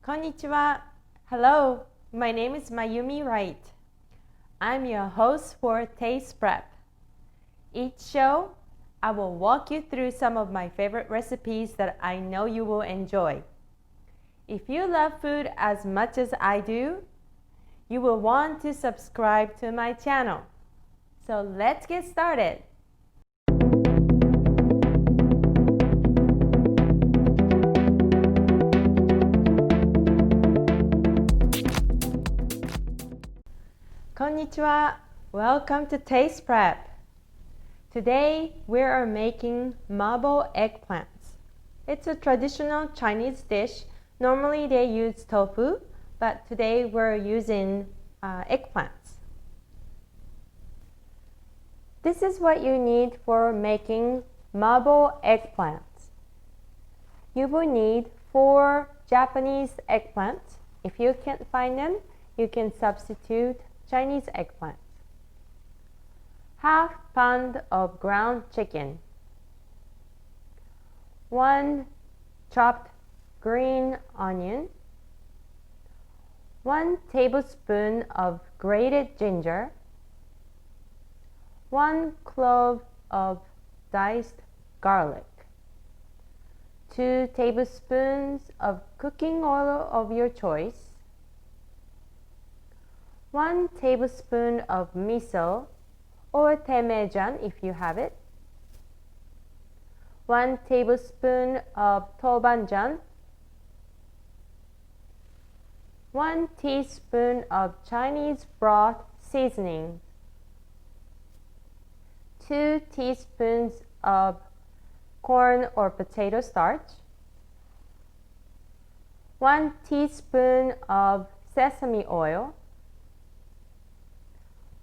Konnichiwa. Hello, my name is Mayumi Wright. I'm your host for Taste Prep. Each show, I will walk you through some of my favorite recipes that I know you will enjoy. If you love food as much as I do, you will want to subscribe to my channel. So let's get started. Konnichiwa. Welcome to Taste Prep. Today we are making Mabo eggplants. It's a traditional Chinese dish. Normally they use tofu, but today we're using eggplants. This is what you need for making Mabo eggplants. You will need 4 Japanese eggplants. If you can't find them, you can substitute Chinese eggplants. Half pound of ground chicken. 1 chopped green onion. 1 tablespoon of grated ginger. 1 clove of diced garlic. 2 tablespoons of cooking oil of your choice. 1 tablespoon of miso or temmejan if you have it. 1 tablespoon of Doubon. 1 teaspoon of Chinese Broth Seasoning. 2 teaspoons of corn or potato starch. 1 teaspoon of sesame oil.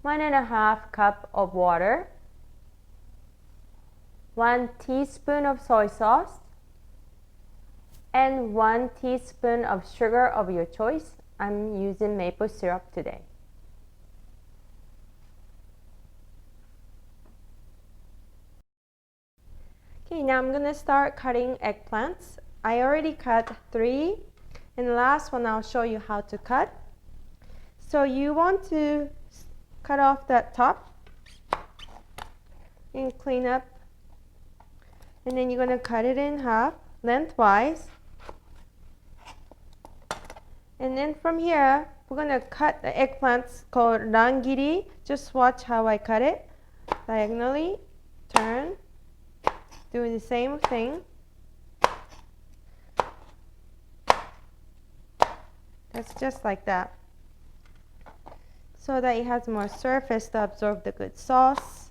1½ cup of water. 1 teaspoon of soy sauce. And 1 teaspoon of sugar of your choice. I'm using maple syrup today. Okay, now I'm going to start cutting eggplants. I already cut 3, and the last one I'll show you how to cut. So you want to cut off that top and clean up, and then you're going to cut it in half lengthwise, and then from here we're going to cut the eggplants called rangiri. Just watch how I cut it diagonally, turn, doing the same thing. That's just like that, so that it has more surface to absorb the good sauce.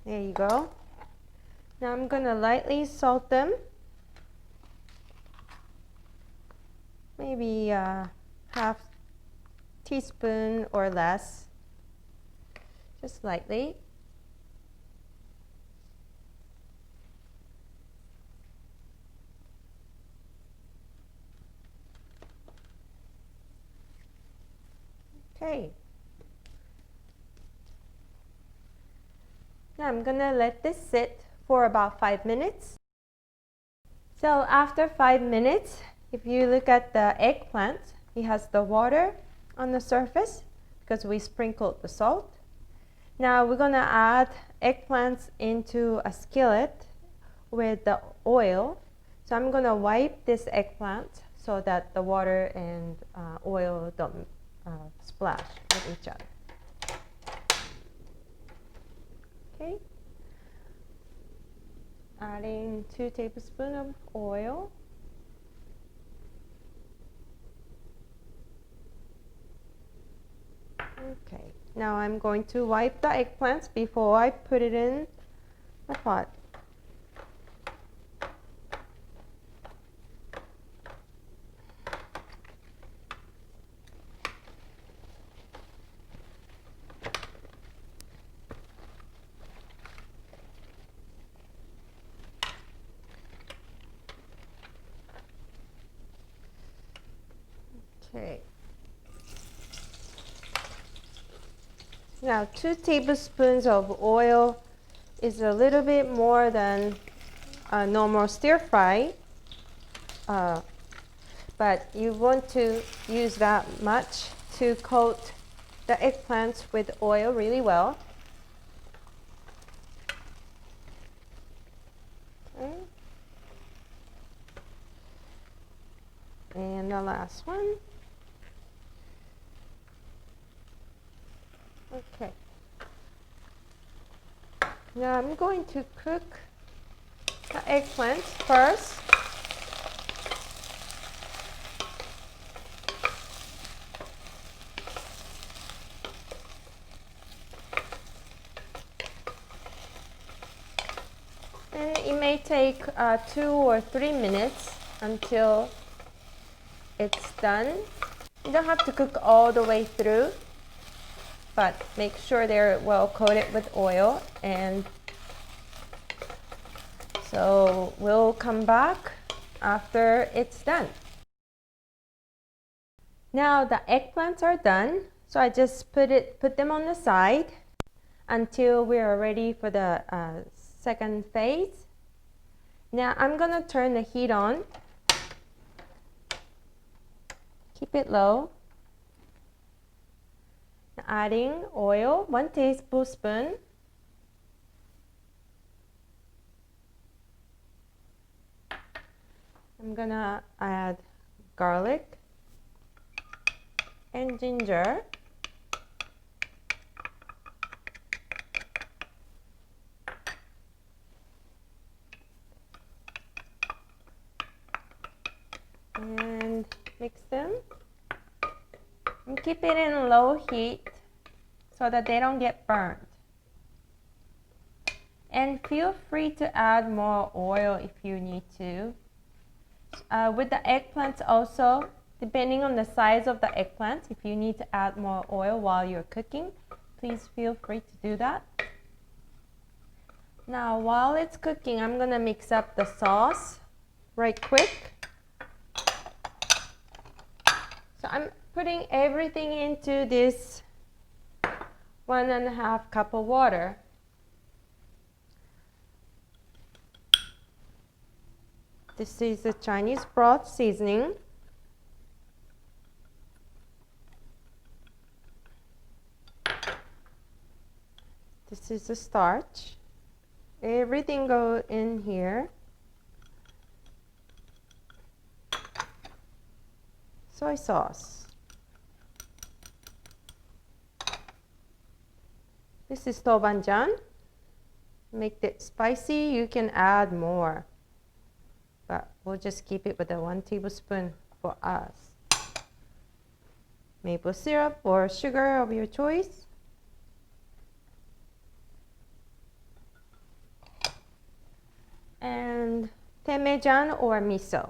There you go. Now I'm going to lightly salt them. Maybe half teaspoon or less. Just lightly. Okay. Now I'm gonna let this sit for about 5 minutes. So after 5 minutes, if you look at the eggplant, it has the water on the surface because we sprinkled the salt. Now we're gonna add eggplants into a skillet with the oil. So I'm gonna wipe this eggplant so that the water and oil don't splash with each other. Okay. Adding 2 tablespoons of oil. Okay. Now I'm going to wipe the eggplants before I put it in the pot. Okay. Now 2 tablespoons of oil is a little bit more than a normal stir fry, but you want to use that much to coat the eggplants with oil really well. Okay. And the last one. Okay. Now I'm going to cook the eggplants first. And it may take 2 or 3 minutes until it's done. You don't have to cook all the way through, but make sure they're well coated with oil. And so we'll come back after it's done. Now the eggplants are done, so I just put them on the side until we are ready for the second phase. Now I'm gonna turn the heat on. Keep it low. Adding oil, 1 tablespoon. I'm gonna add garlic and ginger. And mix them. And keep it in low heat so that they don't get burnt. And feel free to add more oil if you need to. With the eggplants also, depending on the size of the eggplants, if you need to add more oil while you're cooking, please feel free to do that. Now while it's cooking, I'm gonna mix up the sauce right quick. So I'm putting everything into this 1.5 cup of water. This is the Chinese Broth Seasoning. This is the starch. Everything goes in here. Soy sauce. This is Doubon. Make it spicy, you can add more, but we'll just keep it with the 1 tablespoon for us. Maple syrup or sugar of your choice. And temmejan or miso.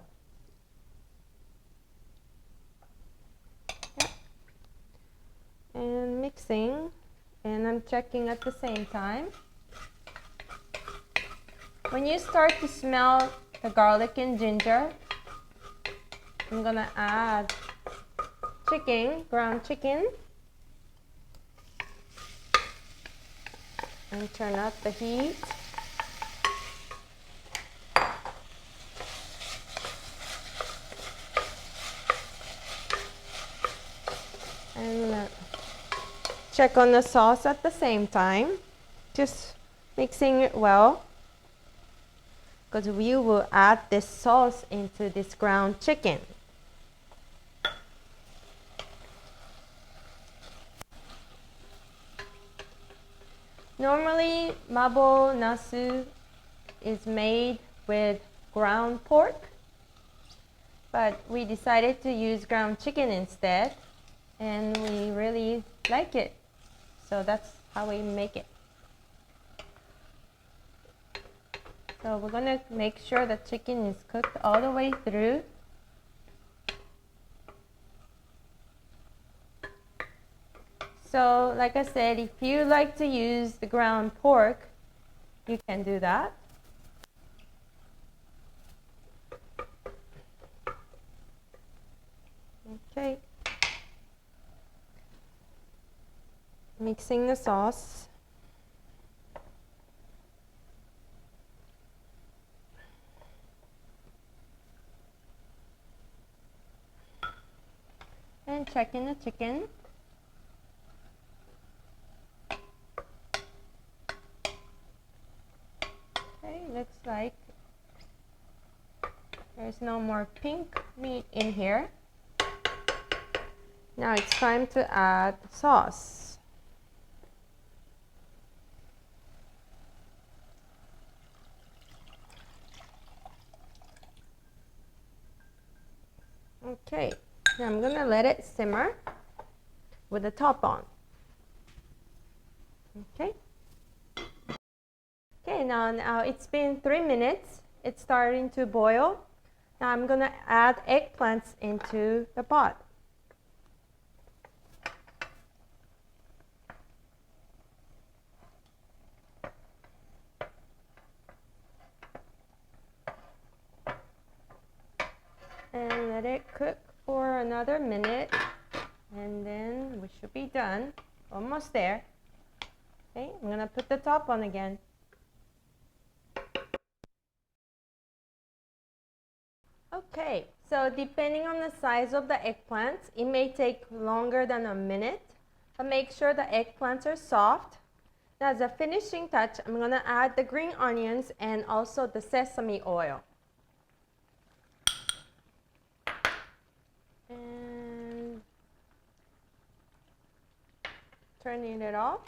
And mixing, and I'm checking at the same time. When you start to smell the garlic and ginger, I'm gonna add chicken, ground chicken, and turn up the heat. And check on the sauce at the same time, just mixing it well, because we will add this sauce into this ground chicken. Normally, mabo nasu is made with ground pork, but we decided to use ground chicken instead, and we really like it. So that's how we make it. So we're gonna make sure the chicken is cooked all the way through. So like I said, if you like to use the ground pork, you can do that. Okay. Mixing the sauce. checking the chicken. Okay, looks like there's no more pink meat in here. Now it's time to add sauce. Okay, now I'm gonna let it simmer with the top on. Okay. Okay, now it's been 3 minutes. It's starting to boil. Now I'm gonna add eggplants into the pot. And let it cook for another minute, and then we should be done. Almost there. Okay, I'm gonna put the top on again. Okay, so depending on the size of the eggplants, it may take longer than a minute, but make sure the eggplants are soft. Now, as a finishing touch, I'm gonna add the green onions and also the sesame oil. And turning it off,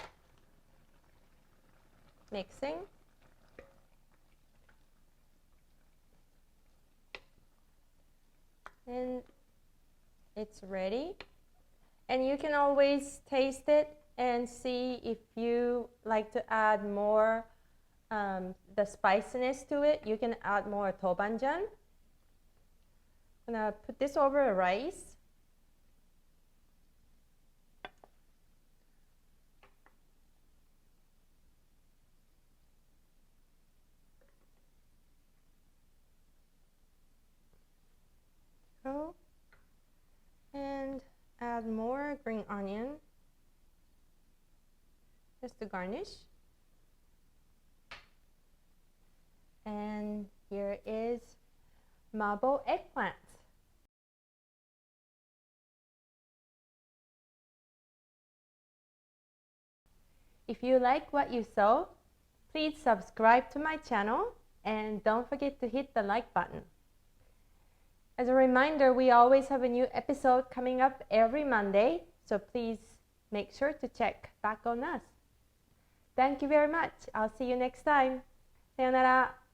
mixing. And it's ready. And you can always taste it and see if you like to add more the spiciness to it. You can add more Doubon. I'm gonna put this over the rice. And add more green onion just to garnish. And here is Mabo Eggplant. If you like what you saw, please subscribe to my channel and don't forget to hit the like button. As a reminder, we always have a new episode coming up every Monday, so please make sure to check back on us. Thank you very much. I'll see you next time. さよなら。